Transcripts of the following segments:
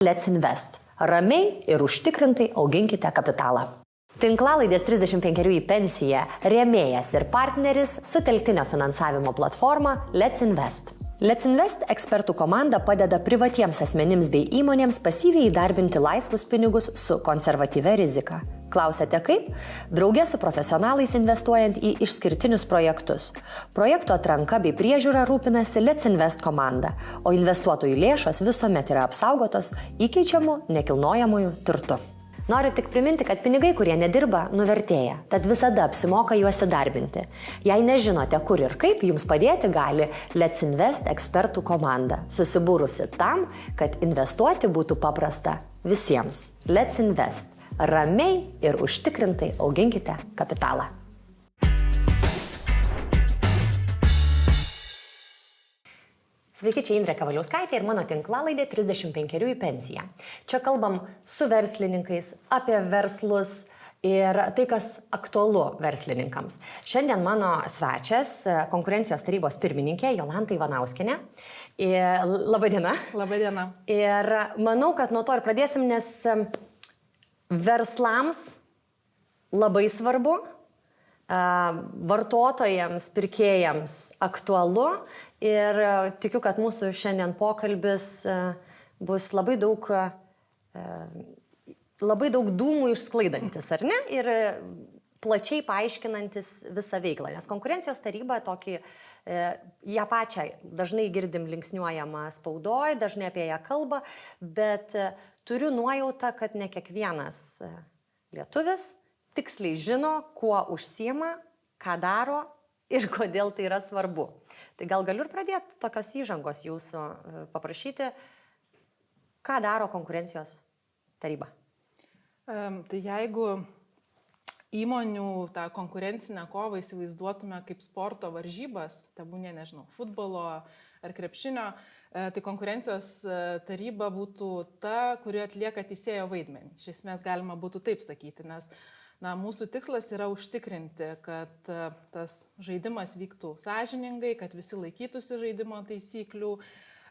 Let's Invest. Ramiai ir užtikrintai auginkite kapitalą. Tinklalaidės 35 į pensiją rėmėjas ir partneris sutelktinio finansavimo platforma Let's Invest. Let's Invest ekspertų komanda padeda privatiems asmenims bei įmonėms pasyviai įdarbinti laisvus pinigus su konservatyvia rizika. Klausėte kaip? Drauge su profesionalais investuojant į išskirtinius projektus. Projektų atranka bei priežiūra rūpinasi Let's Invest komanda, o investuotojų lėšos visuomet yra apsaugotos įkeičiamų nekilnojamųjų turtu. Noriu tik priminti, kad pinigai, kurie nedirba, nuvertėja, tad visada apsimoka juos įdarbinti. Jei nežinote, kur ir kaip, jums padėti gali Let's Invest ekspertų komanda, susibūrusi tam, kad investuoti būtų paprasta visiems. Let's Invest. Ramiai ir užtikrintai auginkite kapitalą. Sveiki, čia Indrė Kavaliauskaitė ir mano tinklalaidė 35 į pensiją. Čia kalbam su verslininkais apie verslus ir tai, kas aktualu verslininkams. Šiandien mano svečias, konkurencijos tarybos pirmininkė Jolanta Ivanauskienė. Labą dieną. Labą dieną. Ir manau, kad nuo to ir pradėsim, nes verslams labai svarbu, vartotojams, pirkėjams aktualu ir tikiu, kad mūsų šiandien pokalbis bus labai daug dūmų išsklaidantis, ar ne? Ir plačiai paaiškinantis visą veiklą, nes konkurencijos taryba tokį, ją pačią dažnai girdim linksniuojamą spaudoj, dažnai apie ją kalba, bet turiu nuojautą, kad ne kiekvienas lietuvis tiksliai žino, kuo užsiima, ką daro ir kodėl tai yra svarbu. Tai gal galiu ir pradėti tokios įžangos jūsų paprašyti, ką daro konkurencijos taryba? Tai jeigu įmonių tą konkurencinę kovą įsivaizduotume kaip sporto varžybas, tebūnie, nežinau, futbolo ar krepšinio, tai konkurencijos taryba būtų ta, kuri atlieka teisėjo vaidmenį. Iš esmės galima būtų taip sakyti, nes mūsų tikslas yra užtikrinti, kad tas žaidimas vyktų sąžiningai, kad visi laikytųsi žaidimo taisyklių,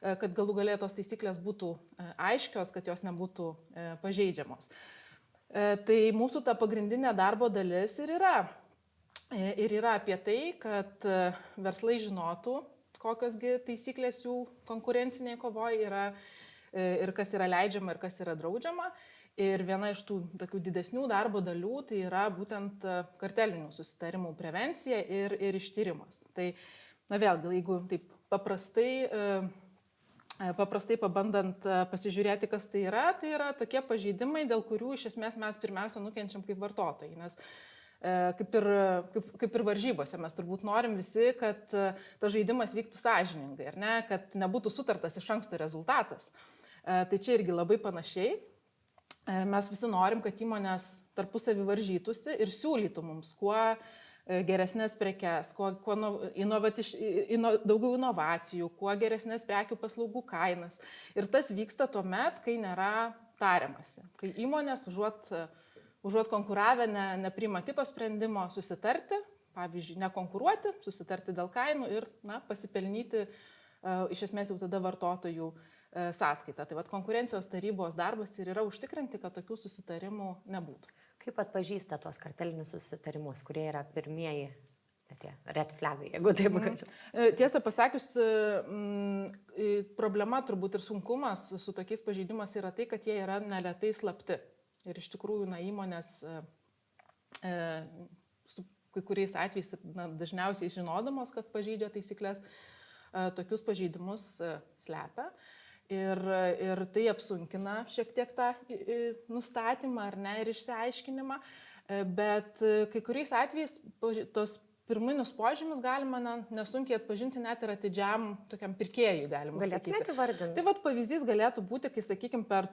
kad galų gale tos taisyklės būtų aiškios, kad jos nebūtų pažeidžiamos. Tai mūsų ta pagrindinė darbo dalis ir yra apie tai, kad verslai žinotų, kokiosgi taisyklės jų konkurenciniai kovoje yra ir kas yra leidžiama ir kas yra draudžiama. Ir viena iš tų tokių didesnių darbo dalių tai yra būtent kartelinių susitarimų prevencija ir ištyrimas. Tai vėlgi, jeigu taip paprastai pabandant pasižiūrėti, kas tai yra tokie pažeidimai, dėl kurių iš esmės mes pirmiausia nukenčiam kaip vartotojai. Nes kaip ir varžybose mes turbūt norim visi, kad tas žaidimas vyktų sąžiningai, ar ne, kad nebūtų sutartas iš anksto rezultatas. Tai čia irgi labai panašiai. Mes visi norim, kad įmonės tarpusavį varžytųsi ir siūlytų mums kuo geresnės prekes, kuo daugiau inovacijų, kuo geresnės prekių paslaugų kainas. Ir tas vyksta tuomet, kai nėra tariamasi. Kai įmonės užuot konkuravę nepriima kito sprendimo susitarti, pavyzdžiui, nekonkuruoti, susitarti dėl kainų ir pasipelnyti iš esmės jau tada vartotojų sąskaitą. Tai konkurencijos tarybos darbas ir yra užtikrinti, kad tokių susitarimų nebūtų. Kaip atpažįsta tuos kartelinius susitarimus, kurie yra pirmieji tie red flagai, jeigu taip galiu? Tiesą pasakius, problema turbūt ir sunkumas su tokiais pažeidimas yra tai, kad jie yra neretai slapti. Ir iš tikrųjų įmonės su kai kuriais atvejais dažniausiai žinodamos, kad pažeidžia taisyklės, tokius pažeidimus slepia. Ir tai apsunkina šiek tiek tą nustatymą ar ne ir išsiaiškinimą, bet kai kuriais atvejais tos pirminius požymius galima nesunkiai atpažinti net ir atidžiam tokiam pirkėjui, galima sakyti. Galėtumėte įvardinti? Tai pavyzdys galėtų būti, kai, sakykime, per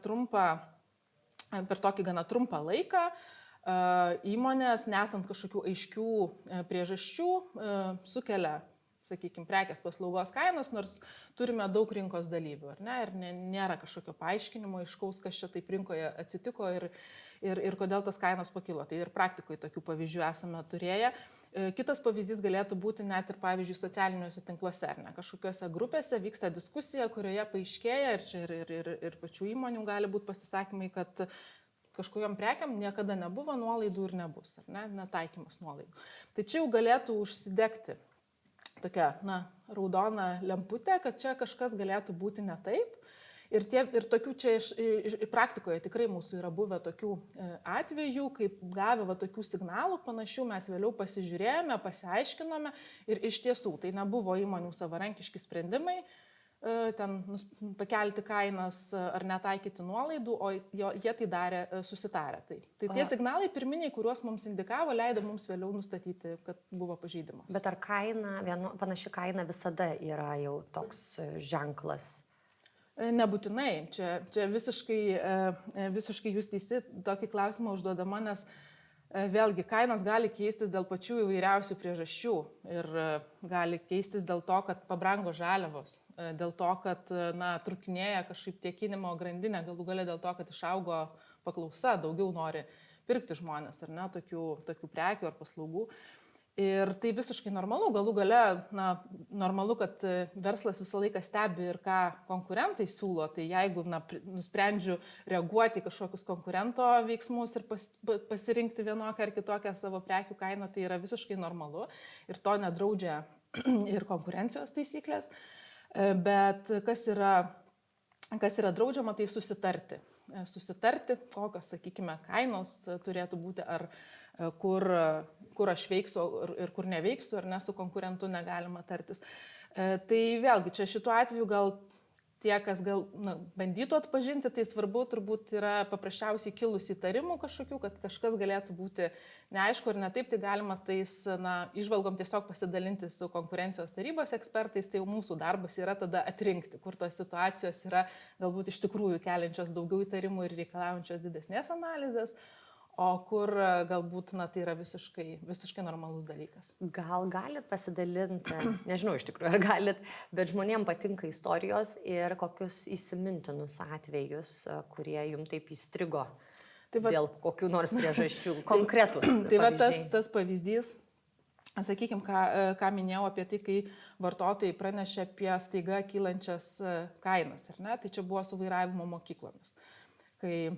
tokį gana trumpą laiką įmonės, nesant kažkokių aiškių priežasčių, sukelia, sakykime, prekės paslaugos kainos, nors turime daug rinkos dalyvių, ar ne? Ir nėra kažkokio paaiškinimo aiškaus, kas čia taip rinkoje atsitiko ir kodėl tos kainos pakilo. Tai ir praktikoje tokių pavyzdžių esame turėję. Kitas pavyzdys galėtų būti net ir, pavyzdžiui, socialiniuose tinkluose, ar ne, kažkokiuose grupėse vyksta diskusija, kurioje paaiškėja, ir čia ir pačių įmonių gali būti pasisakymai, kad kažkokiam prekiam niekada nebuvo nuolaidų ir nebus, ar ne, netaikymas nuolaidų. Tai čia jau galėtų užsidegti tokia, raudona lemputė, kad čia kažkas galėtų būti ne taip. Ir tokių čia praktikoje tikrai mūsų yra buvę tokių atvejų, kaip gavę tokių signalų panašių, mes vėliau pasižiūrėjome, pasiaiškinome ir iš tiesų tai nebuvo įmonių savarankiški sprendimai, ten pakelti kainas ar netaikyti nuolaidų, o jie tai darė susitarę. Tai tie signalai pirminiai, kuriuos mums indikavo, leido mums vėliau nustatyti, kad buvo pažeidimas. Bet ar panaši kaina visada yra jau toks ženklas? Nebūtinai. Čia visiškai jūs teisi tokį klausimą užduodama, nes vėlgi kainos gali keistis dėl pačių įvairiausių priežasčių ir gali keistis dėl to, kad pabrango žaliavos, dėl to, kad trukinėja kažkaip tiekinimo grandinė, galų gale dėl to, kad išaugo paklausa, daugiau nori pirkti žmonės, ar ne, tokių prekių ar paslaugų. Ir tai visiškai normalu, galų gale, normalu, kad verslas visą laiką stebi ir ką konkurentai siūlo, tai jeigu nusprendžiu reaguoti į kažkokius konkurento veiksmus ir pasirinkti vienokią ar kitokią savo prekių kainą, tai yra visiškai normalu ir to nedraudžia ir konkurencijos taisyklės, bet kas yra draudžiama, tai susitarti, kokios, sakykime, kainos turėtų būti, ar kur aš veiksiu ir kur neveiksiu, ar ne, su konkurentu negalima tartis. Tai vėlgi, čia šituo atveju gal tie, kas bandytų atpažinti, tai svarbu turbūt yra paprasčiausiai kilus įtarimų kažkokių, kad kažkas galėtų būti neaišku ir ne taip, tai galima tais išvalgom tiesiog pasidalinti su konkurencijos tarybos ekspertais, tai jau mūsų darbas yra tada atrinkti, kur tos situacijos yra galbūt iš tikrųjų keliančios daugiau įtarimų ir reikalaujančios didesnės analizės, o kur galbūt tai yra visiškai normalus dalykas. Gal galit pasidalinti, nežinau iš tikrųjų, ar galit, bet žmonėms patinka istorijos ir kokius įsimintinus atvejus, kurie jums taip įstrigo dėl kokių nors priežasčių, konkretus. Tai tas pavyzdys, sakykime, ką minėjau apie tai, kai vartotojai pranešė apie staiga kylančias kainas, ar ne? Tai čia buvo su vairavimo mokyklomis. Kai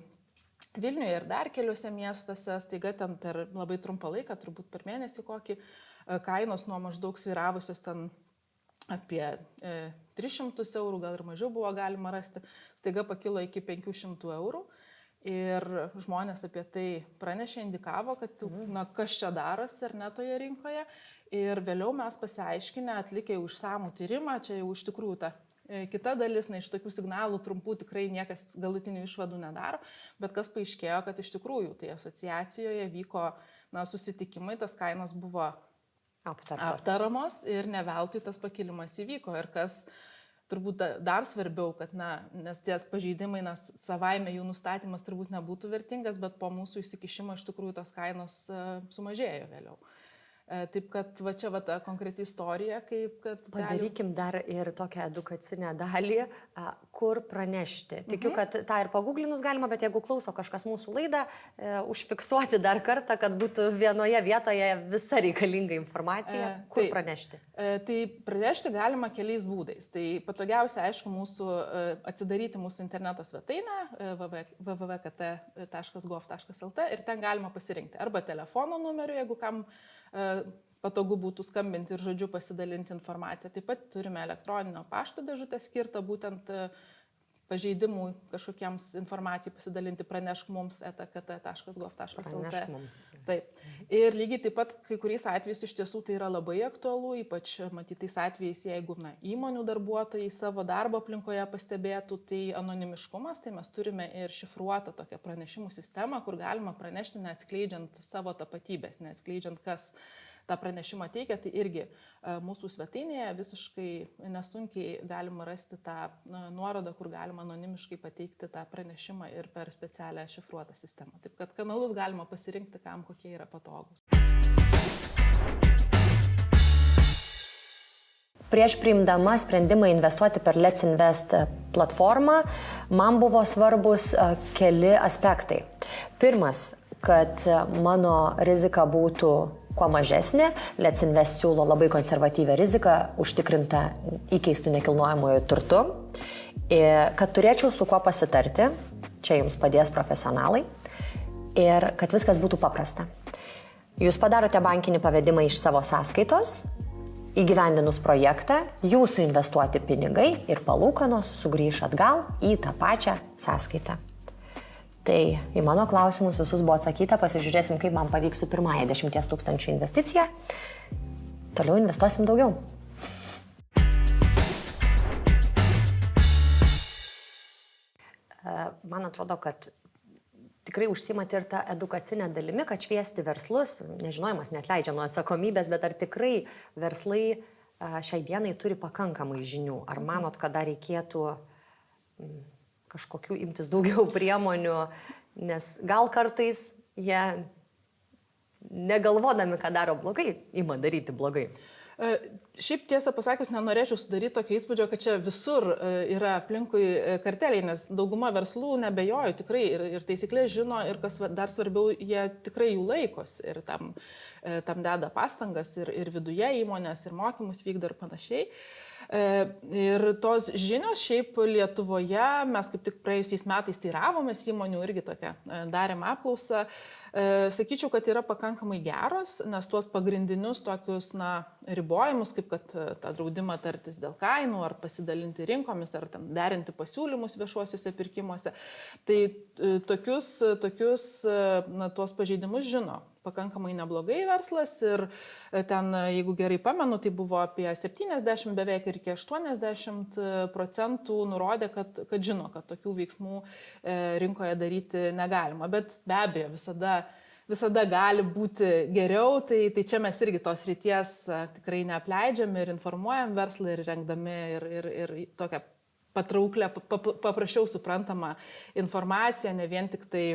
Vilniuje ir dar keliuose miestuose staiga ten per labai trumpą laiką, turbūt per mėnesį kokį, kainos nuo maždaug sviravusios ten apie 300 eurų, gal ir mažiau buvo galima rasti, staiga pakilo iki 500 eurų ir žmonės apie tai pranešė, indikavo, kad kas čia darosi ar ne toje rinkoje ir vėliau mes pasiaiškinę, atlikę išsamų tyrimą, čia jau iš tikrųjų ta kita dalis, iš tokių signalų trumpų tikrai niekas galutinių išvadų nedaro, bet kas paaiškėjo, kad iš tikrųjų tai asociacijoje vyko susitikimai, tos kainos buvo aptaramos ir ne veltui tas pakilimas įvyko. Ir kas turbūt dar svarbiau, kad nes ties pažeidimai, savaime jų nustatymas turbūt nebūtų vertingas, bet po mūsų įsikišimo iš tikrųjų tos kainos sumažėjo vėliau. Taip, kad va čia ta konkreti istorija, kaip kad... Padarykim dar ir tokią edukacinę dalį, kur pranešti. Tikiu, kad tą ir paguglinus galima, bet jeigu klauso kažkas mūsų laidą, užfiksuoti dar kartą, kad būtų vienoje vietoje visa reikalinga informacija, kur pranešti. Tai pranešti galima keliais būdais. Tai patogiausia, aišku, atsidaryti mūsų interneto svetainę www.kt.gov.lt ir ten galima pasirinkti arba telefono numeriu, jeigu kam patogu būtų skambinti ir žodžiu pasidalinti informaciją. Taip pat turime elektroninio pašto dėžutę skirtą būtent pažeidimų kažkokiems informacijai pasidalinti, pranešk mums kt.gov.lt. Taip. Ir lygiai taip pat kai kuriais atvejais iš tiesų tai yra labai aktualu, ypač matytais atvejais, jeigu įmonių darbuotojai savo darbo aplinkoje pastebėtų, tai anonimiškumas, tai mes turime ir šifruotą tokią pranešimų sistemą, kur galima pranešti neatskleidžiant savo tapatybės, neatskleidžiant kas tą pranešimą teikia, tai irgi mūsų svetainėje visiškai nesunkiai galima rasti tą nuorodą, kur galima anonimiškai pateikti tą pranešimą ir per specialią šifruotą sistemą. Taip kad kanalus galima pasirinkti, kam kokie yra patogūs. Prieš priimdama sprendimą investuoti per Let's Invest platformą, man buvo svarbus keli aspektai. Pirmas, kad mano rizika būtų kuo mažesnė. Let's Invest siūlo labai konservatyvę riziką, užtikrintą įkeistų nekilnojamojo turtu. Kad turėčiau su kuo pasitarti, čia jums padės profesionalai. Ir kad viskas būtų paprasta. Jūs padarote bankinį pavedimą iš savo sąskaitos, įgyvendinus projektą, jūsų investuoti pinigai ir palūkanos sugrįš atgal į tą pačią sąskaitą. Tai į mano klausimus visus buvo atsakyta, pasižiūrėsim, kaip man pavyks su pirmąja 10 000 investicija. Toliau investuosim daugiau. Man atrodo, kad tikrai užsiimate ir tą edukacinę dalimi, kad šviesti verslus, nežinojimas neatleidžia nuo atsakomybės, bet ar tikrai verslai šiai dienai turi pakankamai žinių? Ar manot, kad dar reikėtų kažkokių imtis daugiau priemonių, nes gal kartais jie negalvodami, ką daro blogai, ima daryti blogai? Šiaip tiesą pasakius, nenorėčiau sudaryti tokio įspūdžio, kad čia visur yra aplinkui karteliai, nes dauguma verslų nebejoju tikrai ir taisyklės žino ir kas dar svarbiau, jie tikrai jų laikos ir tam deda pastangas ir viduje įmonės, ir mokymus vykdo ir panašiai. Ir tos žinios šiaip Lietuvoje, mes kaip tik praėjusiais metais teiravomės įmonių, irgi tokią darėm apklausą. Sakyčiau, kad yra pakankamai geros, nes tuos pagrindinius tokius ribojimus, kaip kad tą draudimą tartis dėl kainų, ar pasidalinti rinkomis, ar tam derinti pasiūlymus viešuosiuose pirkimuose, tai tokius tuos pažeidimus žino pakankamai neblogai verslas ir ten, jeigu gerai pamenu, tai buvo apie 70 beveik ir iki 80% nurodė, kad žino, kad tokių veiksmų rinkoje daryti negalima. Bet be abejo, visada gali būti geriau, tai čia mes irgi tos srities tikrai neapleidžiam ir informuojam verslą ir rengdami ir tokią patrauklę, paprasčiau suprantamą informaciją, ne vien tik tai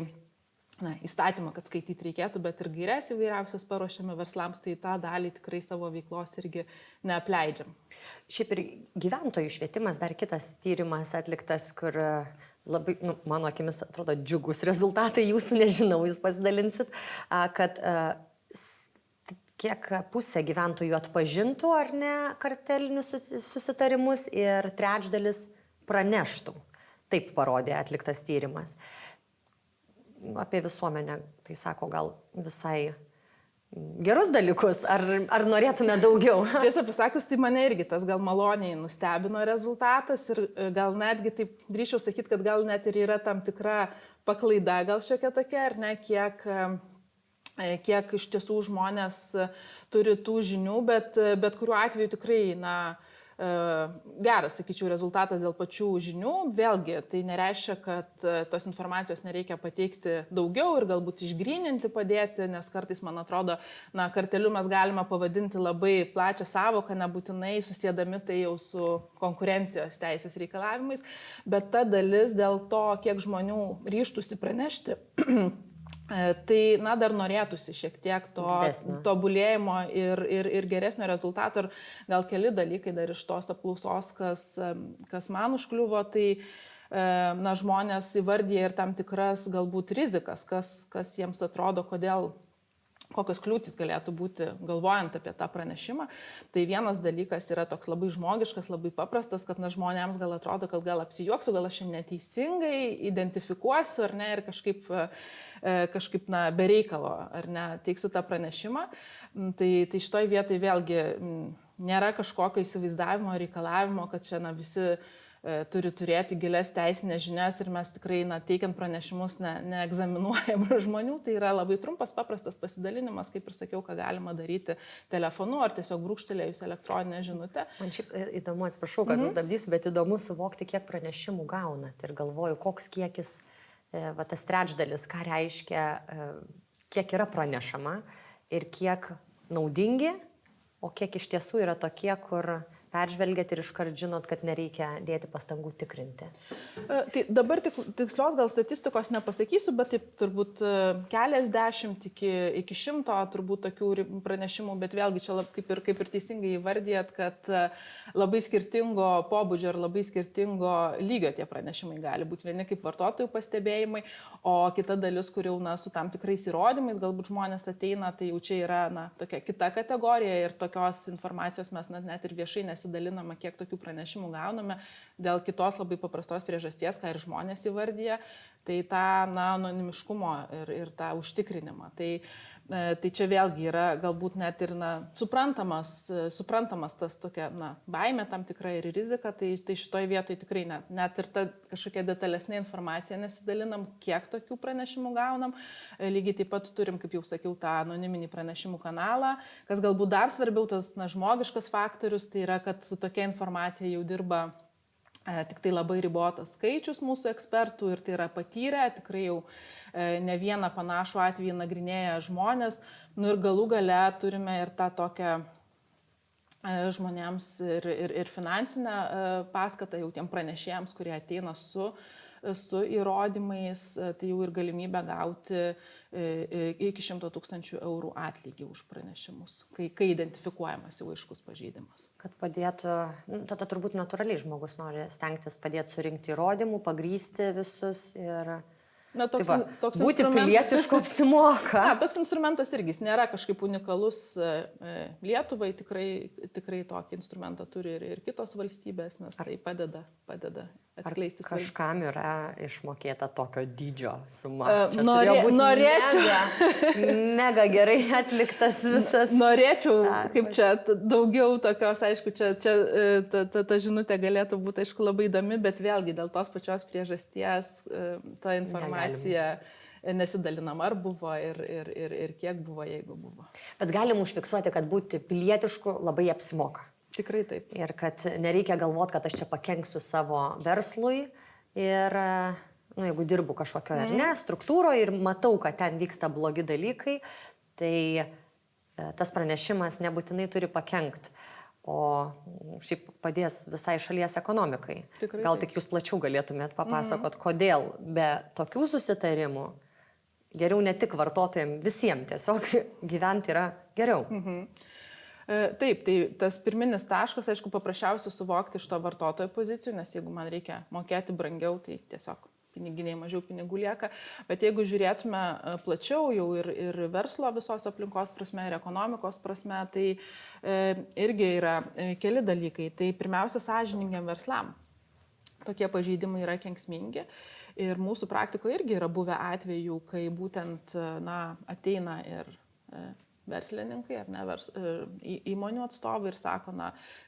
įstatymą, kad skaityti reikėtų, bet ir gaires įvairiausias paruošiame verslams, tai tą dalį tikrai savo veiklos irgi neapleidžiam. Šiaip ir gyventojų švietimas, dar kitas tyrimas atliktas, kur labai, mano akimis atrodo, džiugus rezultatai, jūsų nežinau, jūs pasidalinsit, kad kiek pusė gyventojų atpažintų ar ne kartelinius susitarimus ir trečdalis praneštų. Taip parodė atliktas tyrimas. Apie visuomenę, tai sako, gal visai gerus dalykus, ar norėtume daugiau? Tiesą pasakius, tai mane irgi tas gal maloniai nustebino rezultatas ir gal netgi taip drįsčiau sakyti, kad gal net ir yra tam tikra paklaida, gal šiokia tokia, ar ne, kiek iš tiesų žmonės turi tų žinių, bet kuriuo atveju tikrai, geras, sakyčiau, rezultatas dėl pačių žinių. Vėlgi, tai nereiškia, kad tos informacijos nereikia pateikti daugiau ir galbūt išgryninti padėti, nes kartais, man atrodo, karteliu mes galime pavadinti labai plačią savoką, nebūtinai susėdami tai jau su konkurencijos teisės reikalavimais, bet ta dalis dėl to, kiek žmonių ryžtųsi pranešti, tai, dar norėtųsi šiek tiek to tobulėjimo ir geresnio rezultato. Ir gal keli dalykai dar iš tos apklausos, kas man užkliuvo, tai žmonės įvardyja ir tam tikras galbūt rizikas, kas jiems atrodo, kokios kliūtis galėtų būti galvojant apie tą pranešimą. Tai vienas dalykas yra toks labai žmogiškas, labai paprastas, kad žmonėms gal atrodo, kad gal apsijuoksiu, gal aš neteisingai identifikuosiu ar ne ir kažkaip be reikalo ar ne teiksiu tą pranešimą. Tai šitoj vietoj vėlgi nėra kažkokio įsivaizdavimo, reikalavimo, kad čia visi turi turėti gilias teisinės žinias ir mes tikrai, teikiant pranešimus, neegzaminuojam žmonių. Tai yra labai trumpas, paprastas pasidalinimas, kaip ir sakiau, ką galima daryti telefonu ar tiesiog brūkštelėjus elektroninę žinutę. Man šiaip įdomu, atsiprašau, kad sustabdysiu, bet įdomu suvokti, kiek pranešimų gaunat ir galvoju, koks kiekis, tas trečdalis, ką reiškia, kiek yra pranešama ir kiek naudingi, o kiek iš tiesų yra tokie, kur peržvelgėt ir iškart žinot, kad nereikia dėti pastangų tikrinti? Tai dabar tikslios gal statistikos nepasakysiu, bet taip turbūt keliasdešimt iki 100 turbūt tokių pranešimų, bet vėlgi čia kaip ir teisingai įvardėjat, kad labai skirtingo pobūdžio ir labai skirtingo lygio tie pranešimai gali būti. Vieni kaip vartotojų pastebėjimai, o kita dalis, kur jau su tam tikrais įrodymais galbūt žmonės ateina, tai jau čia yra tokia kita kategorija ir tokios informacijos mes net ir viešai nesidalinama, kiek tokių pranešimų gauname dėl kitos labai paprastos priežasties, ką ir žmonės įvardyja, tai tą anonimiškumo ir tą užtikrinimą. Tai čia vėlgi yra galbūt net ir suprantamas tas tokia baimė tam tikra ir rizika, tai šitoj vietoj tikrai net ir ta kažkokia detalesnė informacija nesidalinam, kiek tokių pranešimų gaunam. Lygiai taip pat turim, kaip jau sakiau, tą anoniminį pranešimų kanalą, kas galbūt dar svarbiau, tas žmogiškas faktorius, tai yra, kad su tokia informacija jau dirba tik tai labai ribotas skaičius mūsų ekspertų ir tai yra patyrę, tikrai jau ne vieną panašų atvejį nagrinėja žmonės. Ir galų gale turime ir tą tokią žmonėms ir finansinę paskatą jau tiem pranešėjams, kurie ateina su įrodymais, tai jau ir galimybę gauti iki 100 000 eurų atlygį už pranešimus, kai identifikuojamas jau aiškus pažeidimas. Kad padėtų, tada turbūt natūraliai žmogus nori stengtis padėti surinkti įrodymų, pagrysti visus ir... toks būti pilietišku apsimoka. Toks instrumentas irgi, jis nėra kažkaip unikalus Lietuvai, tikrai tokį instrumentą turi ir kitos valstybės, nes tai padeda atskleisti. Kažkam yra išmokėta tokio dydžio suma. Norėčiau. Mega gerai atliktas visas. Norėčiau, kaip čia daugiau tokios, aišku, čia ta žinutė galėtų būti, aišku, labai įdomi, bet vėlgi dėl tos pačios priežasties ta informacija nesidalinama, ar buvo ir kiek buvo, jeigu buvo. Bet galim užfiksuoti, kad būti pilietišku labai apsimoka. Tikrai taip. Ir kad nereikia galvoti, kad aš čia pakenksiu savo verslui ir, jeigu dirbu kažkokioje ar ne, struktūroje ir matau, kad ten vyksta blogi dalykai, tai tas pranešimas nebūtinai turi pakenkti, o šiaip padės visai šalies ekonomikai. Tikrai Gal tik jūs plačiau galėtumėt papasakot, kodėl be tokių susitarimų geriau ne tik vartotojams, visiems tiesiog gyventi yra geriau. Taip, tai tas pirminis taškas, aišku, paprasčiausia suvokti iš to vartotojo pozicijų, nes jeigu man reikia mokėti brangiau, tai tiesiog piniginiai mažiau pinigų lieka. Bet jeigu žiūrėtume plačiau jau ir verslo visos aplinkos prasme, ir ekonomikos prasme, tai irgi yra keli dalykai. Tai pirmiausia, sąžiningiam verslam. Tokie pažeidimai yra kenksmingi. Ir mūsų praktikoje irgi yra buvę atvejų, kai būtent ateina ir verslininkai ar ne, įmonių atstovai ir sako,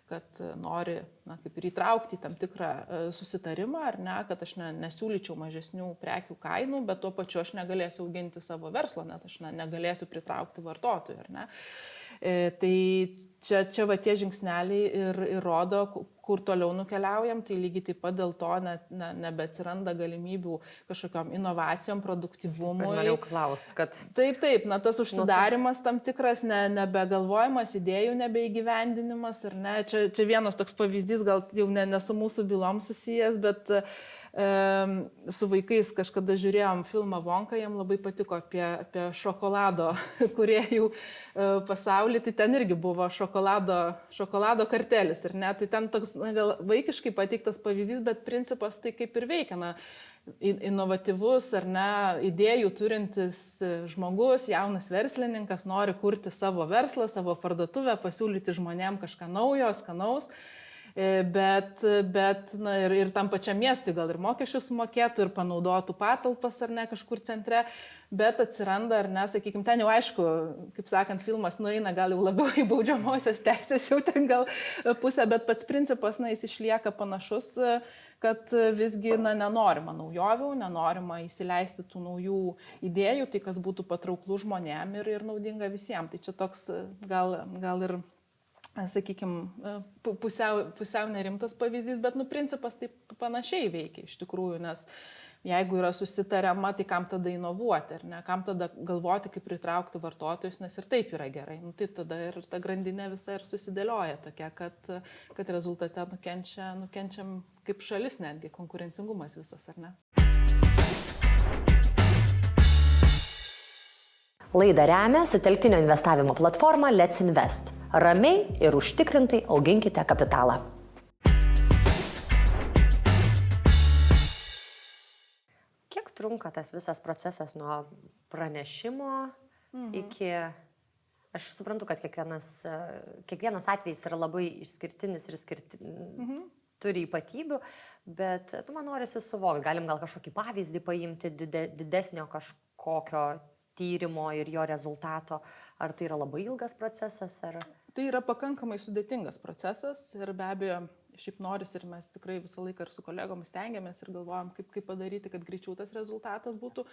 kad nori kaip ir įtraukti tam tikrą susitarimą, ar ne, kad aš nesiūlyčiau mažesnių prekių kainų, bet tuo pačiu aš negalėsiu auginti savo verslo, nes aš negalėsiu pritraukti vartotojų, ar ne. Tai čia va tie žingsneliai ir rodo, kur toliau nukeliaujam, tai lygiai taip pat dėl to nebeatsiranda galimybių kažkokiom inovacijom, produktyvumui. Norėjau klaust, kad... Taip, tas užsidarimas tam tikras, nebegalvojimas, idėjų nebeįgyvendinimas, ar ne. Čia vienas toks pavyzdys, gal jau ne su mūsų bylom susijęs, bet su vaikais kažkada žiūrėjom filmą Vonka, jam labai patiko apie šokolado kūrėjų pasaulį, tai ten irgi buvo šokolado kartelis, ir ne, tai ten toks gal vaikiškai pateiktas pavyzdys, bet principas tai kaip ir veikia, inovatyvus ar ne, idėjų turintis žmogus, jaunas verslininkas nori kurti savo verslą, savo parduotuvę, pasiūlyti žmonėm kažką naujo, skanaus. Bet ir tam pačiam miestui gal ir mokesčius sumokėtų ir panaudotų patalpas ar ne kažkur centre, bet atsiranda ar ne, sakykime, ten jau aišku, kaip sakant, filmas nueina gal jau labiau į baudžiamosios teisės, jau ten gal pusę, bet pats principas, jis išlieka panašus, kad visgi nenorima naujovių, nenorima įsileisti tų naujų idėjų, tai kas būtų patrauklų žmonėm ir naudinga visiems. Tai čia toks gal ir sakykime, pusiau nerimtas pavyzdys, bet principas taip panašiai veikia iš tikrųjų, nes jeigu yra susitariama, tai kam tada inovuoti, ar ne, kam tada galvoti, kaip pritraukti vartotojus, nes ir taip yra gerai. Nu, tai tada ir ta grandinė visa ir susidėlioja tokia, kad rezultate nukenčiam kaip šalis netgi, konkurencingumas visas, ar ne. Laidą remia sutelktinio investavimo platforma Let's Invest. Ramiai ir užtikrintai auginkite kapitalą. Kiek trunka tas visas procesas nuo pranešimo iki... Aš suprantu, kad kiekvienas atvejis yra labai išskirtinis ir turi ypatybių, bet man norisi suvokti, galim gal kažkokį pavyzdį paimti didesnio kažkokio tyrimo ir jo rezultato. Ar tai yra labai ilgas procesas? Ar... Tai yra pakankamai sudėtingas procesas ir be abejo, šiaip noris ir mes tikrai visą laiką ir su kolegomis stengiamės ir galvojam, kaip padaryti, kad greičiau tas rezultatas būtų,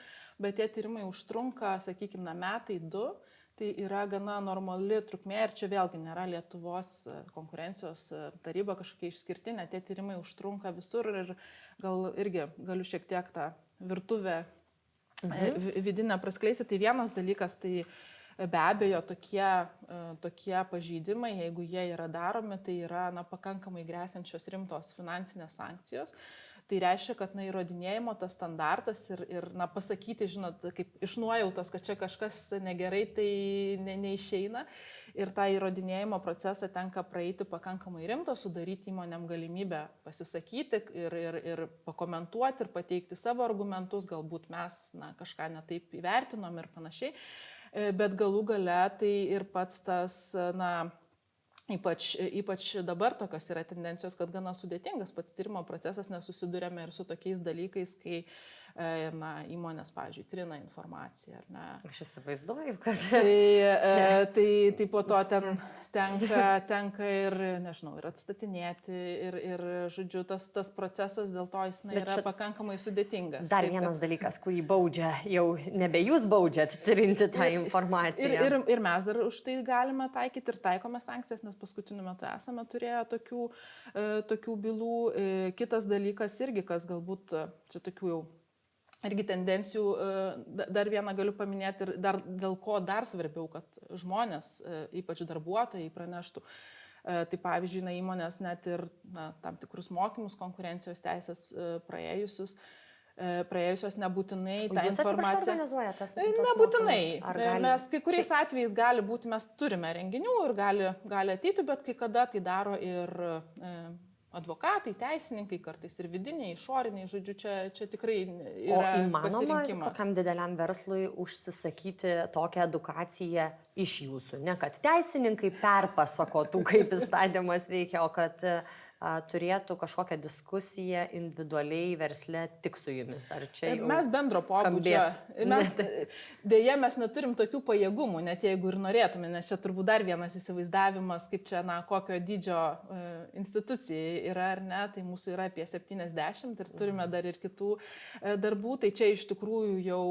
bet tie tyrimai užtrunka, sakykime, metai, 2. Tai yra gana normali trukmė ir čia vėlgi nėra Lietuvos konkurencijos taryba kažkokia išskirtinė, tie tyrimai užtrunka visur ir gal irgi galiu šiek tiek tą virtuvę vidinę praskleisti. Tai vienas dalykas, tai be abejo tokie pažeidimai, jeigu jie yra daromi, tai yra pakankamai gresiančios rimtos finansinės sankcijos. Tai reiškia, kad įrodinėjimo tas standartas ir pasakyti, žinot, kaip iš nuojautos, kad čia kažkas negerai, tai neišeina. Ir tą įrodinėjimo procesą tenka praeiti pakankamai rimto, sudaryti įmonėm galimybę pasisakyti ir pakomentuoti ir pateikti savo argumentus, galbūt mes kažką netaip įvertinom ir panašiai. Bet galų gale tai ir pats tas, Ypač dabar tokios yra tendencijos, kad gana sudėtingas pats tyrimo procesas, nes susidurėme ir su tokiais dalykais, kai įmonės, pavyzdžiui, trina informaciją, ar ne? Aš įsivaizduoju, kad... Tai po to tenka ir, nežinau, ir atstatinėti, ir žodžiu, tas procesas dėl to jis yra pakankamai sudėtingas. Dar vienas dalykas, kurį baudžia, jau nebe jūs baudžiat trinti tą informaciją. Ir mes dar už tai galime taikyti ir taikome sankcijas, nes paskutiniu metu esame turėję tokių bylų. Kitas dalykas irgi, kas galbūt čia tokių jau irgi tendencijų, dar vieną galiu paminėti ir dėl ko dar svarbiau, kad žmonės, ypač darbuotojai, praneštų. Tai pavyzdžiui, įmonės net ir tam tikrus mokymus konkurencijos teisės praėjusios nebūtinai tą informaciją. Jūs organizuojate? Nebūtinai. Mes kai kuriais atvejais gali būti, mes turime renginių ir gali ateiti, bet kai kada tai daro ir advokatai, teisininkai, kartais ir vidiniai, išoriniai, žodžiu, čia tikrai yra įmanoma kokiam dideliam verslui užsisakyti tokią edukaciją iš jūsų, ne kad teisininkai perpasakotų, kaip įstatymas veikia, o kad turėtų kažkokią diskusiją individualiai versle tik su jumis. Ar čia jau mes bendro pobūdžio. Deja, mes neturim tokių pajėgumų, net jeigu ir norėtume, nes čia turbūt dar vienas įsivaizdavimas, kaip čia, kokio dydžio institucijai yra ar ne, tai mūsų yra apie 70 ir turime dar ir kitų darbų, tai čia iš tikrųjų jau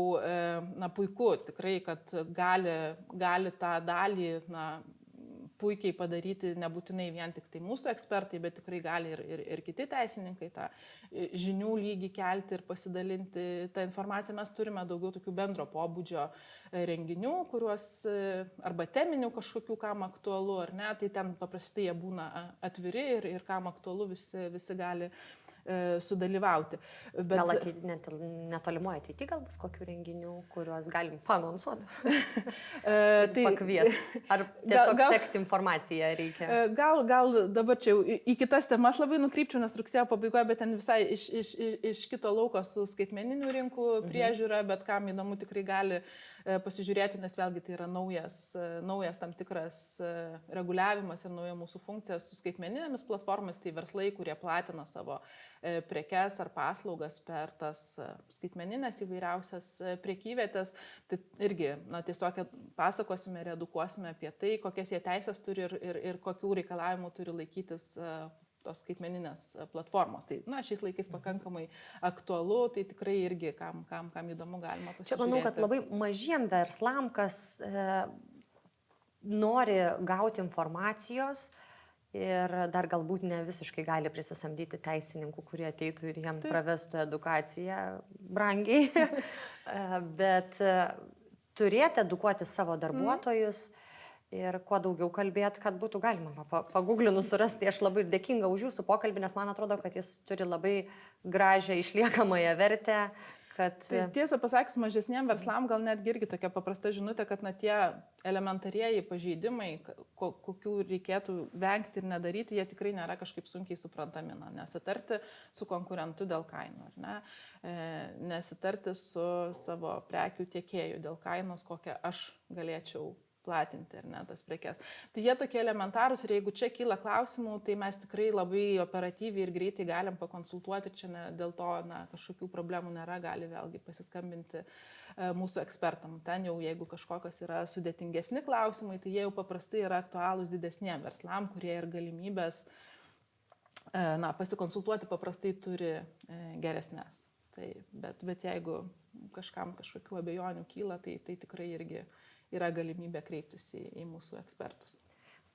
puiku, tikrai, kad gali tą dalį, puikiai padaryti nebūtinai vien tik tai mūsų ekspertai, bet tikrai gali ir kiti teisininkai tą žinių lygį kelti ir pasidalinti tą informaciją. Mes turime daugiau tokių bendro pobūdžio renginių, kuriuos arba teminių kažkokių, kam aktualu ar ne, tai ten paprastai jie būna atviri ir kam aktualu visi gali sudalyvauti. Gal netolimoje ateityje gal bus kokių renginių, kuriuos galim paanonsuoti? Pakviesti. Ar tiesiog sekti informaciją reikia? Gal dabar čia į kitas temas labai nukrypčiau, nes rugsėjo pabaigoje, bet ten visai iš kito lauko su skaitmeninių rinkų priežiūra, bet kam įdomu tikrai gali pasižiūrėti, nes vėlgi tai yra naujas tam tikras reguliavimas ir nauja mūsų funkcija su skaitmeninėmis platformomis, tai verslai, kurie platina savo prekes ar paslaugas per tas skaitmeninės įvairiausias prekyvietės, tai irgi tiesiog pasakosime ir edukuosime apie tai, kokias jie teisės turi ir kokių reikalavimų turi laikytis tos skaitmeninės platformos. Tai, šiais laikais pakankamai aktualu, tai tikrai irgi, kam įdomu, galima pasižiūrėti. Čia manau, kad labai mažiem verslam, kas nori gauti informacijos ir dar galbūt ne visiškai gali prisisamdyti teisininkų, kurie ateitų ir jiem pravestų edukaciją brangiai, bet turėti edukuoti savo darbuotojus ir kuo daugiau kalbėti, kad būtų galima paguglinus surasti. Aš labai dėkinga už jūsų pokalbį, nes man atrodo, kad jis turi labai gražią išliekamąją vertę. Tai tiesą pasakius, mažesniem verslam gal netgi irgi tokia paprasta žinutė, kad tie elementarieji pažeidimai, kokių reikėtų vengti ir nedaryti, jie tikrai nėra kažkaip sunkiai suprantami. Nesitarti su konkurentu dėl kainų, ar ne? Nesitarti su savo prekių tiekėju dėl kainos, kokią aš galėčiau platinti, ar ne, tas prekes. Tai jie tokie elementarūs ir jeigu čia kyla klausimų, tai mes tikrai labai operatyviai ir greitai galim pakonsultuoti, čia dėl to kažkokių problemų nėra, gali vėlgi pasiskambinti mūsų ekspertam. Ten jau jeigu kažkokios yra sudėtingesni klausimai, tai jie jau paprastai yra aktualūs didesniem verslam, kurie ir galimybės pasikonsultuoti paprastai turi geresnės. Tai, bet jeigu kažkam kažkokių abejonių kyla, tai tikrai irgi yra galimybė kreiptis į mūsų ekspertus.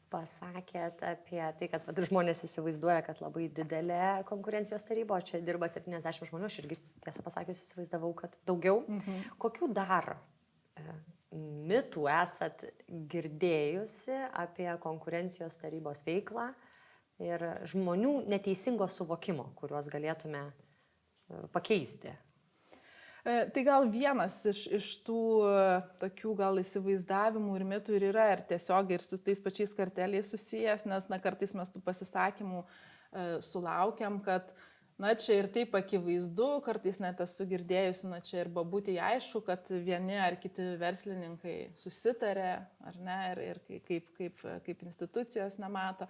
Pasakėt apie tai, kad žmonės įsivaizduoja, kad labai didelė konkurencijos taryba, o čia dirba 70 žmonių, aš irgi tiesą pasakius įsivaizdavau, kad daugiau. Kokių dar mitų esat girdėjusi apie konkurencijos tarybos veiklą ir žmonių neteisingo suvokimo, kuriuos galėtume pakeisti? Tai gal vienas iš tų tokių gal įsivaizdavimų ir mitų ir yra ir tiesiog ir su tais pačiais karteliais susijęs, nes kartais mes tų pasisakymų sulaukiam, kad čia ir taip akivaizdu, kartais net esu girdėjusi, čia ir babutį aišku, kad vieni ar kiti verslininkai susitarė, ar ne, ir kaip institucijos nemato.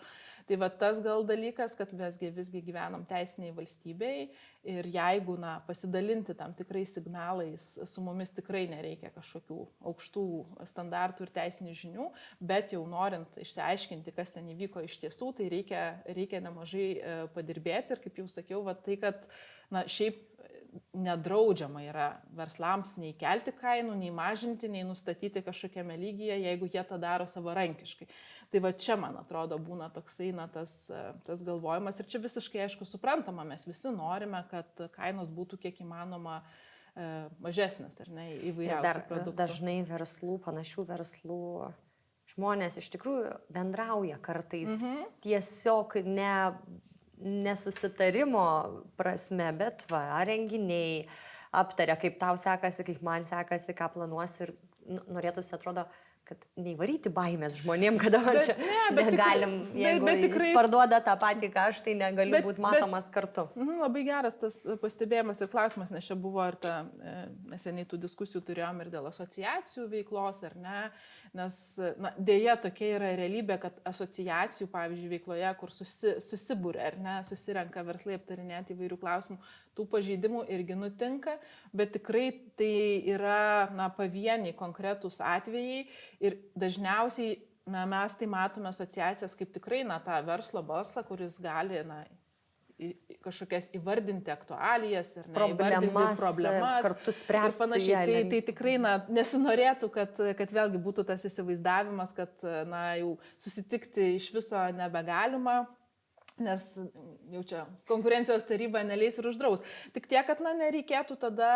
Tai tas gal dalykas, kad mesgi visgi gyvenam teisiniai valstybei ir jeigu pasidalinti tam tikrais signalais, su mumis tikrai nereikia kažkokių aukštų standartų ir teisinių žinių, bet jau norint išsiaiškinti, kas ten įvyko iš tiesų, tai reikia nemažai padirbėti ir kaip jau sakiau, tai, kad šiaip nedraudžiama yra verslams nei kelti kainų, nei mažinti, nei nustatyti kažkokiame lygyje, jeigu jie tą daro savarankiškai. Tai čia, man atrodo, būna toksai tas galvojimas ir čia visiškai aišku suprantama, mes visi norime, kad kainos būtų kiek įmanoma mažesnės, ar ne, įvairiausių produktų. Dažnai verslų, panašių verslų žmonės iš tikrųjų bendrauja kartais tiesiog nesusitarimo prasme, bet renginiai aptaria, kaip tau sekasi, kaip man sekasi, ką planuosiu ir norėtųsi, atrodo, kad neįvaryti baimės žmonėm, kada man čia negalim, jeigu jis parduoda tą patį, ką aš, tai negaliu būti matomas kartu. Labai geras tas pastebėjimas ir klausimas, nes čia buvo ir neseniai tų diskusijų turėjom ir dėl asociacijų veiklos, ar ne, nes dėja tokia yra realybė, kad asociacijų, pavyzdžiui, veikloje, kur susibūrė, ar ne, susirenka verslai aptarinėti įvairių klausimų, tų pažeidimų irgi nutinka, bet tikrai tai yra pavieniai konkretūs atvejai ir dažniausiai mes tai matome asociacijas kaip tikrai tą verslo balsą, kuris gali kažkokias įvardinti aktualijas ir įvardinti problemas, kartu spręsti. Panašiai, tai tikrai nesinorėtų, kad vėlgi būtų tas įsivaizdavimas, kad jau susitikti iš viso nebegalima, nes jau čia konkurencijos taryba neleis ir uždraus. Tik tiek, kad nereikėtų tada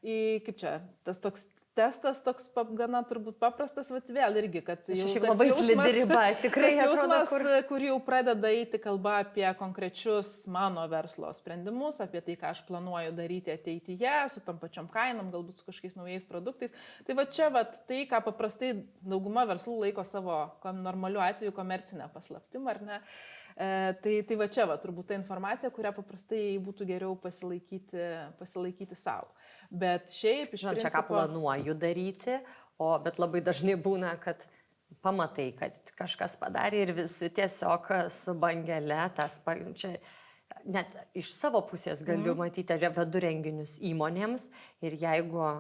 kaip čia, tas toks testas toks gana turbūt paprastas, vėl irgi, kad jau šiaip labai slidi riba, tikrai atrodo, kur jau pradeda eiti kalba apie konkrečius mano verslo sprendimus, apie tai, ką aš planuoju daryti ateityje, su tom pačiom kainom, galbūt su kažkokiais naujais produktais. Tai čia tai, ką paprastai dauguma verslų laiko savo normaliu atveju komercinę paslaptim, ar ne? Tai čia turbūt ta informacija, kurią paprastai būtų geriau pasilaikyti savo. Bet šiaip iš principo... Čia ką planuoju daryti, bet labai dažnai būna, kad pamatai, kad kažkas padarė ir visi tiesiog su bangele, čia net iš savo pusės galiu matyti, vedu renginius įmonėms ir jeigu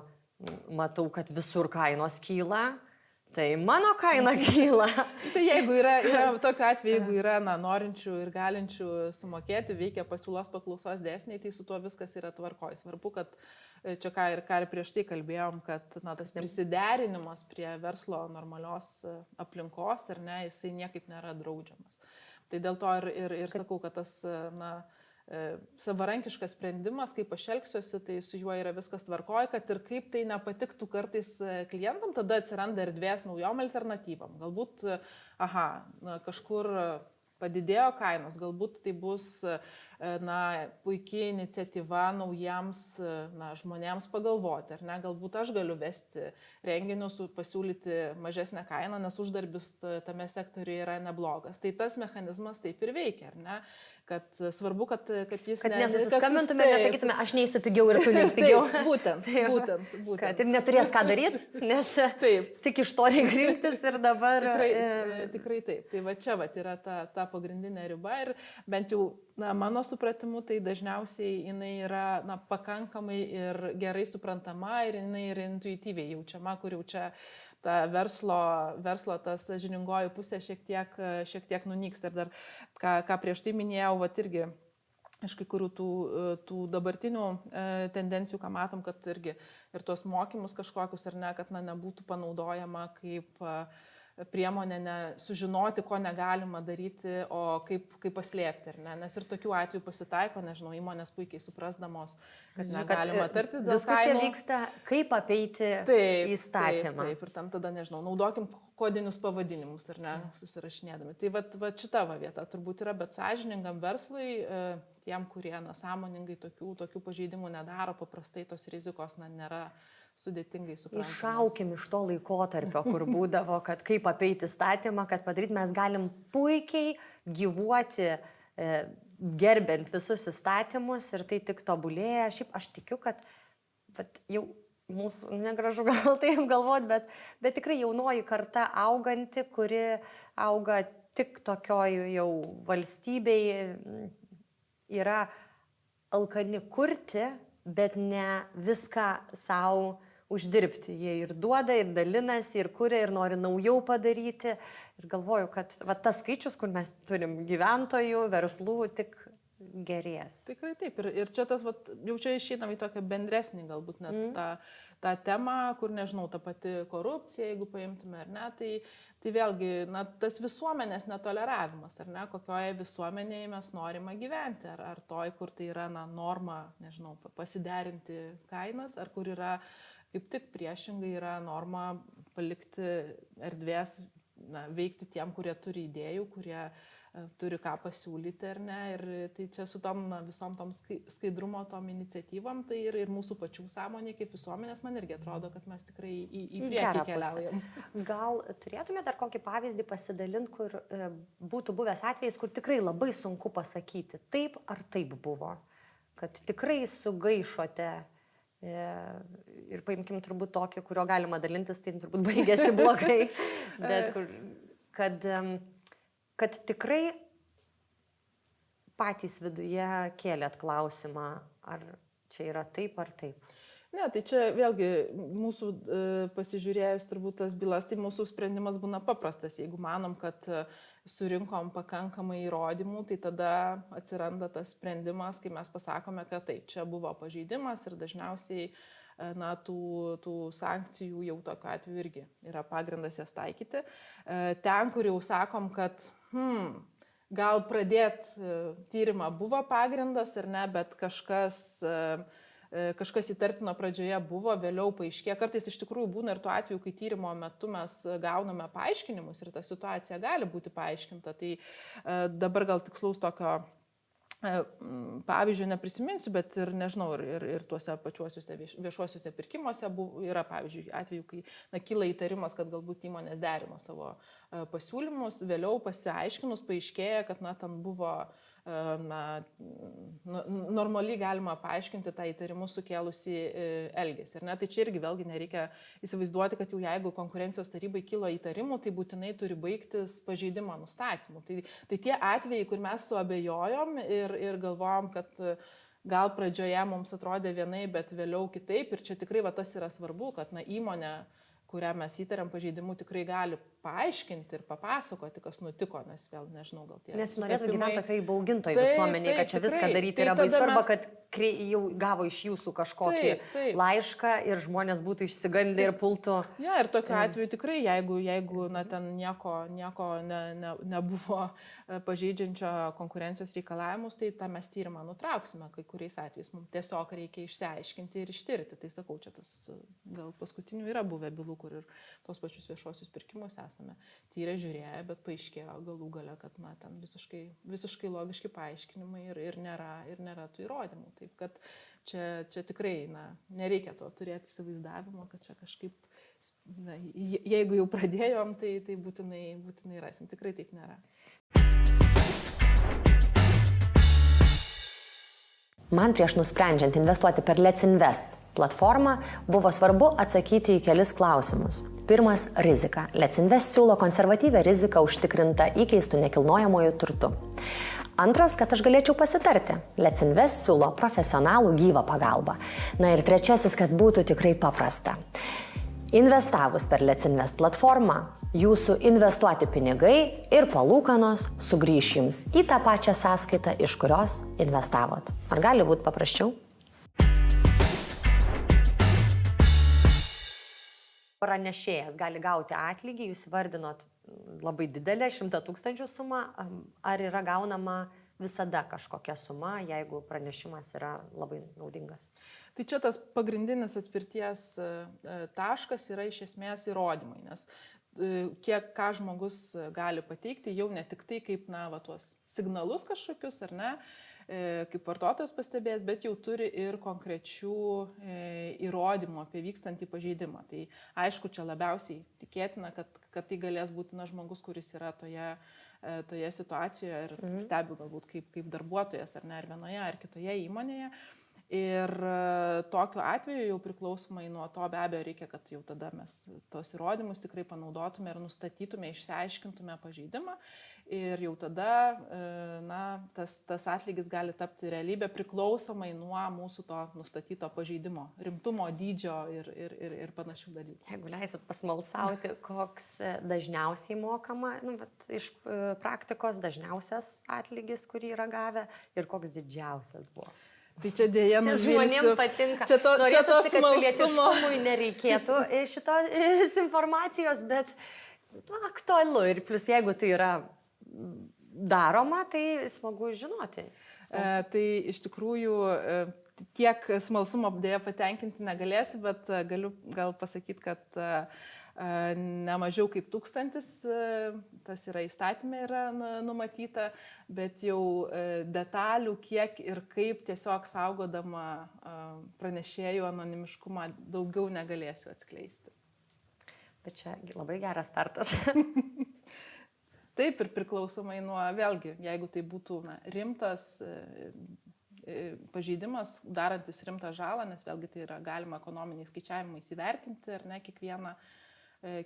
matau, kad visur kainos kyla, tai mano kaina kyla. Tai jeigu yra tokiu atveju, jeigu yra norinčių ir galinčių sumokėti, veikia pasiūlos paklausos dėsniai, tai su tuo viskas yra tvarkoj. Svarbu, kad čia ką ir prieš tai kalbėjom, kad tas prisiderinimas prie verslo normalios aplinkos, ar ne, jisai niekaip nėra draudžiamas. Tai dėl to ir sakau, kad tas, savarankiškas sprendimas, kaip aš elgsiuosi, tai su juo yra viskas tvarkoja, kad ir kaip tai nepatiktų kartais klientam, tada atsiranda erdvės naujom alternatyvam. Galbūt, kažkur padidėjo kainos, galbūt tai bus puikiai iniciatyva naujiems žmonėms pagalvoti, ar ne, galbūt aš galiu vesti renginius, pasiūlyti mažesnę kainą, nes uždarbis tame sektoriuje yra neblogas. Tai tas mechanizmas taip ir veikia, ar ne? Kad svarbu, kad jis... Kad nesusiskambintume, nesakytume, aš neįsiu pigiau ir tu neįpigiau. Būtent. Kad ir neturės ką daryti, nes tik iš to reikia rinktis ir dabar... Tikrai taip. Tai va čia yra ta pagrindinė riba ir bent jau mano supratimu, tai dažniausiai jinai yra pakankamai ir gerai suprantama ir jinai yra intuityviai jaučiama, kur jau čia ta verslo tas žiningoji pusė šiek tiek nunyksta. Ir dar, ką prieš tai minėjau, irgi iš kai kurių tų dabartinių tendencijų, ką matom, kad irgi ir tuos mokymus kažkokius ar ne, kad nebūtų panaudojama kaip priemonė sužinoti, ko negalima daryti, o kaip paslėpti, ar ne? Nes ir tokių atvejų pasitaiko, nežinau, įmonės puikiai suprasdamos, kad negalima tartis dėl kainų. Diskusija vyksta, kaip apeiti įstatymą. Taip, ir tam tada, nežinau, naudokim kodinius pavadinimus, ar ne, susirašinėdami. Tai va šita vieta turbūt yra, bet sąžiningam verslui, tiem, kurie sąmoningai tokių pažeidimų nedaro, paprastai tos rizikos nėra sudėtingai suprantamos. Iššaukim iš to laikotarpio, kur būdavo, kad kaip apeiti įstatymą, kad padaryti, mes galim puikiai gyvuoti, gerbent visus įstatymus ir tai tik tobulėja. Šiaip aš tikiu, kad jau mūsų, negražu gal taip galvoti, bet tikrai jaunoji karta auganti, kuri auga tik tokioj jau valstybėje, yra alkani kurti, bet ne viską savo uždirbti. Jie ir duoda, ir dalinasi, ir kuria, ir nori naujau padaryti. Ir galvoju, kad tas skaičius, kur mes turim gyventojų, verslų, tik gerės. Tikrai taip. Ir čia tas, jau čia išeinam į tokią bendresnį galbūt net tą temą, kur, nežinau, ta pati korupcija, jeigu paimtume ar ne, tai vėlgi, tas visuomenės netoleravimas, ar ne, kokioje visuomenėje mes norime gyventi, ar toj, kur tai yra norma, nežinau, pasiderinti kainas, ar kur yra, kaip tik priešingai yra norma palikti erdvės veikti tiem, kurie turi idėjų, kurie turi ką pasiūlyti, ar ne, ir tai čia su tom visom tom skaidrumo tom iniciatyvom, tai ir mūsų pačių sąmonė kaip visuomenės, man irgi atrodo, kad mes tikrai į priekį keliaujam. Gal turėtume dar kokį pavyzdį pasidalinti, kur būtų buvęs atvejais, kur tikrai labai sunku pasakyti, taip ar taip buvo, kad tikrai sugaišote ir paimkim turbūt tokį, kurio galima dalintis, tai turbūt baigėsi blogai, bet kad tikrai patys viduje kėlėt klausimą, ar čia yra taip ar taip. Ne, tai čia vėlgi mūsų pasižiūrėjus turbūt tas bylas, tai mūsų sprendimas būna paprastas. Jeigu manom, kad surinkom pakankamai įrodymų, tai tada atsiranda tas sprendimas, kai mes pasakome, kad taip, čia buvo pažeidimas ir dažniausiai tų sankcijų jau tokiu atveju irgi yra pagrindas jas taikyti. Ten, kur jau sakom, kad gal pradėt tyrimą buvo pagrindas ar ne, bet kažkas įtartino pradžioje buvo, vėliau paaiškėjo. Kartais iš tikrųjų būna ir tuo atveju, kai tyrimo metu mes gauname paaiškinimus ir ta situacija gali būti paaiškinta. Tai dabar gal tikslaus tokio pavyzdžiui neprisiminsiu, bet ir nežinau, ir tuose pačiuosiuose viešuosiuose pirkimuose yra, pavyzdžiui, atveju, kai kyla įtarimas, kad galbūt įmonės derino savo pasiūlymus, vėliau pasiaiškinus paaiškėja, kad ten buvo normaliai galima paaiškinti tą įtarimus sukėlusi elgesį. Tai čia irgi vėlgi nereikia įsivaizduoti, kad jau jeigu konkurencijos tarybai kilo įtarimų, tai būtinai turi baigtis pažeidimo nustatymu. Tai tie atvejai, kur mes suabejojom ir galvojom, kad gal pradžioje mums atrodė vienai, bet vėliau kitaip. Ir čia tikrai tas yra svarbu, kad įmonė, kurią mes įtariam pažeidimu, tikrai gali paaiškinti ir papasakoti, kas nutiko, nes vėl nežinau, gal tie... Nes norėtų gyventi tokiai baugintojai visuomeniai, kad čia viską daryti yra baisu, arba kad jau gavo iš jūsų kažkokį Taip. laišką ir žmonės būtų išsigandę ir pultų. Ja, ir tokiu atveju tikrai, jeigu na, ten nieko nebuvo pažeidžiančio konkurencijos reikalavimus, tai tą mes tyrimą nutrauksime. Kai kuriais atvejais mums tiesiog reikia išsiaiškinti ir ištirti. Tai sakau, čia tas gal paskutinių yra buvę bylų, kur ir tos pačius viešuosius pirkimus esame tyrę, žiūrėję, bet paaiškėjo galų gale, kad na, ten visiškai logiški paaiškinimai ir nėra tų įrodymų. Taip kad čia tikrai nereikia to turėti įsivaizdavimo, kad čia kažkaip, jeigu jau pradėjom, tai būtinai rasim. Tikrai taip nėra. Man prieš nusprendžiant investuoti per Let's Invest platformą buvo svarbu atsakyti į kelis klausimus. Pirmas – rizika. Let's Invest siūlo konservatyvią riziką užtikrintą įkeistų nekilnojamojų turtų. Antras, kad aš galėčiau pasitarti. Let's Invest siūlo profesionalų gyvą pagalbą. Na ir trečiasis, kad būtų tikrai paprasta. Investavus per Let's Invest platformą, jūsų investuoti pinigai ir palūkanos sugrįš jums į tą pačią sąskaitą, iš kurios investavot. Ar gali būti paprasčiau? Pranešėjas gali gauti atlygį, jūs vardinot labai didelę 100 000 sumą, ar yra gaunama visada kažkokia suma, jeigu pranešimas yra labai naudingas? Tai čia tas pagrindinis atspirties taškas yra iš esmės įrodymai, nes ką žmogus gali pateikti, jau ne tik tai kaip tuos signalus kažkokius, ar ne, kaip vartotojas pastebės, bet jau turi ir konkrečių įrodymų apie vykstantį pažeidimą. Tai aišku, čia labiausiai tikėtina, kad tai galės būti žmogus, kuris yra toje situacijoje ir stebi galbūt kaip darbuotojas, ar ne, ar vienoje, ar kitoje įmonėje. Ir tokiu atveju jau priklausomai nuo to be abejo reikia, kad jau tada mes tos įrodymus tikrai panaudotume ir nustatytume, išsiaiškintume pažeidimą. Ir jau tada tas atlygis gali tapti realybė priklausomai nuo mūsų to nustatyto pažeidimo, rimtumo, dydžio ir panašių dalykų. Jeigu leisit pasmalsauti, koks dažniausiai mokama, iš praktikos dažniausias atlygis, kurį yra gavę, ir koks didžiausias buvo. Tai čia dėja žmonėms patinka. Čia to pilietiškumui nereikėtų šitos informacijos, bet aktualu. Ir plus, jeigu tai yra daroma, tai smagu žinoti. Tai iš tikrųjų tiek smalsumo dėja patenkinti negalėsiu, bet galiu gal pasakyti, kad ne mažiau kaip 1000, tas yra įstatymė yra numatyta, bet jau detalių kiek ir kaip tiesiog saugodama pranešėjų anonimiškumą daugiau negalėsiu atskleisti. Bet čia labai geras startas. Taip ir priklausomai nuo, vėlgi, jeigu tai būtų rimtas pažeidimas, darantis rimtą žalą, nes vėlgi tai yra galima ekonominiais skaičiavimais įvertinti, ar ne,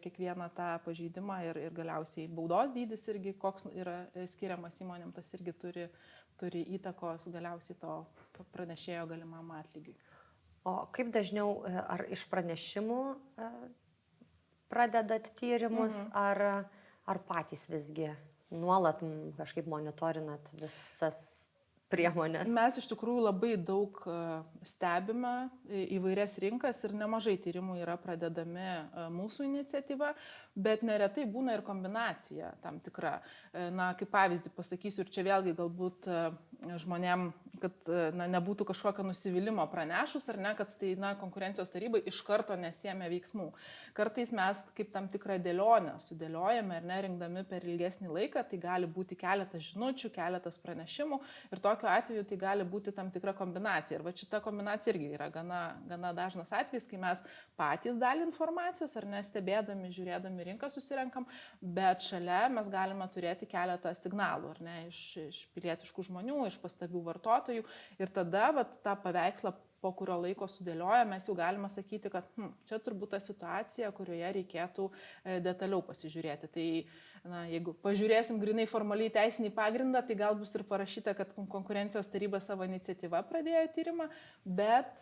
kiekvieną tą pažeidimą ir galiausiai baudos dydis irgi, koks yra skiriamas įmonėm, tas irgi turi įtakos galiausiai to pranešėjo galimam atlygiui. O kaip dažniau, ar iš pranešimų pradedat tyrimus, ar patys visgi nuolat kažkaip monitorinat visas priemonės? Mes iš tikrųjų labai daug stebime įvairias rinkas ir nemažai tyrimų yra pradedami mūsų iniciatyva, bet neretai būna ir kombinacija tam tikra. Kaip pavyzdį pasakysiu, ir čia vėlgi galbūt žmonėm, kad nebūtų kažkokio nusivylimo pranešus, ar ne, kad tai konkurencijos tarybai iš karto nesiėmė veiksmų. Kartais mes kaip tam tikrą dėlionę sudėliojame, ar ne, rinkdami per ilgesnį laiką, tai gali būti keletas žinučių, keletas pranešimų ir tokiu atveju tai gali būti tam tikra kombinacija. Ir va šita kombinacija irgi yra gana dažnas atvejis, kai mes patys dalį informacijos, ar ne, stebėdami, žiūrėdami rinką susirenkam, bet šalia mes galime turėti keletą signalų, ar ne, iš pilietiškų žmonių, iš pastabių vartotojų ir tada tą paveikslą po kurio laiko sudėlioja, mes jau galime sakyti, kad čia turbūt ta situacija, kurioje reikėtų detaliau pasižiūrėti. Tai jeigu pažiūrėsim grinai formaliai teisinį pagrindą, tai gal bus ir parašyta, kad konkurencijos taryba savo iniciatyvą pradėjo tyrimą, bet,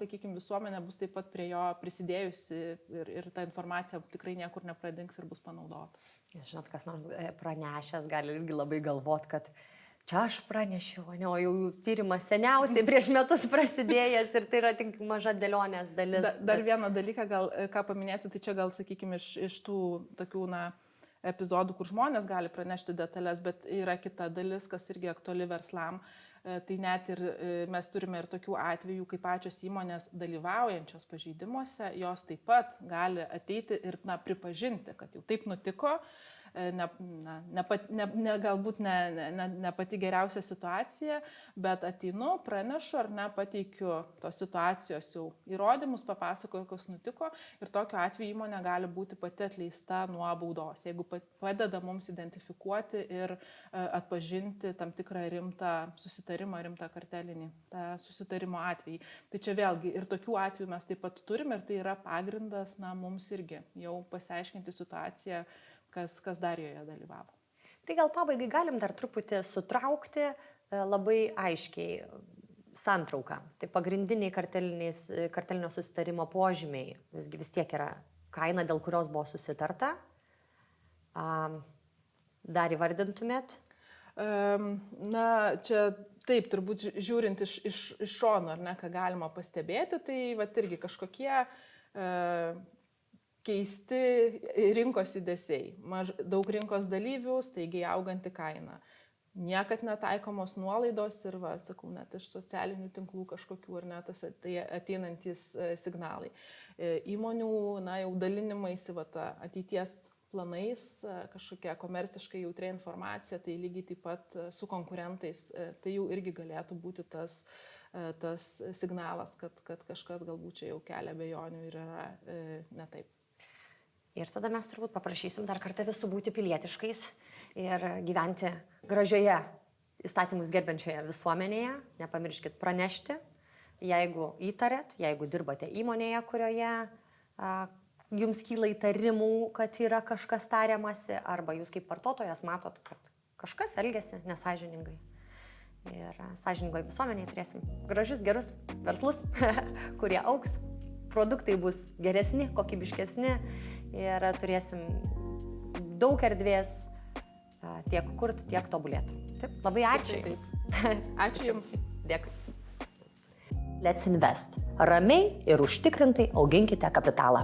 sakykime, visuomenė bus taip pat prie jo prisidėjusi ir ta informacija tikrai niekur nepradings ir bus panaudota. Jūs žinot, kas nors pranešęs gali irgi labai galvot, kad čia aš pranešiau, ne, o jau tyrimas seniausiai prieš metus prasidėjęs ir tai yra tik maža dėlionės dalis. Dar vieną dalyką, gal ką paminėsiu, tai čia gal, sakykime, iš tų tokių, epizodų, kur žmonės gali pranešti detalės, bet yra kita dalis, kas irgi aktuali verslam. Tai net ir mes turime ir tokių atvejų, kai pačios įmonės dalyvaujančios pažeidimuose, jos taip pat gali ateiti ir pripažinti, kad jau taip nutiko, galbūt ne pati geriausia situacija, bet ateinu, pranešu ar pateikiu tos situacijos jau įrodymus, papasakoju, kas nutiko ir tokiu atveju įmonė gali būti pati atleista nuo baudos, jeigu padeda mums identifikuoti ir atpažinti tam tikrą rimtą susitarimą, rimtą kartelinį susitarimo atvejį. Tai čia vėlgi ir tokių atvejų mes taip pat turime ir tai yra pagrindas mums irgi jau pasiaiškinti situaciją, kas dar joje dalyvavo. Tai gal pabaigai galim dar truputį sutraukti labai aiškiai santrauką. Tai pagrindiniai kartelinio susitarimo požymiai vis tiek yra kaina, dėl kurios buvo susitarta. Dar įvardintumėt? Čia taip, turbūt žiūrint iš šono, ką galima pastebėti, tai irgi kažkokie keisti rinkos judesiai, daug rinkos dalyvių, staigiai auganti kaina. Niekad netaikomos nuolaidos ir, sakau, net iš socialinių tinklų kažkokių ar net tai ateinantys signalai. Įmonių, jau dalinimaisi ateities planais, kažkokia komerciškai jautria informacija, tai lygiai taip pat su konkurentais, tai jau irgi galėtų būti tas signalas, kad kažkas galbūt čia jau kelia abejonių ir yra ne taip. Ir tada mes turbūt paprašysim dar kartą visų būti pilietiškais ir gyventi gražioje įstatymus gerbiančioje visuomenėje. Nepamirškit pranešti, jeigu įtarėt, jeigu dirbate įmonėje, kurioje jums kyla įtarimų, kad yra kažkas tariamasi, arba jūs kaip vartotojas matot, kad kažkas elgiasi nesąžiningai. Ir sąžiningoje visuomenėje turėsim gražius, gerus verslus, kurie augs. Produktai bus geresni, kokybiškesni ir turėsim daug erdvės tiek kurti, tiek tobulėti. Taip, labai ačiū Jums. Ačiū Jums. Dėkui. Let's Invest. Ramiai ir užtikrintai auginkite kapitalą.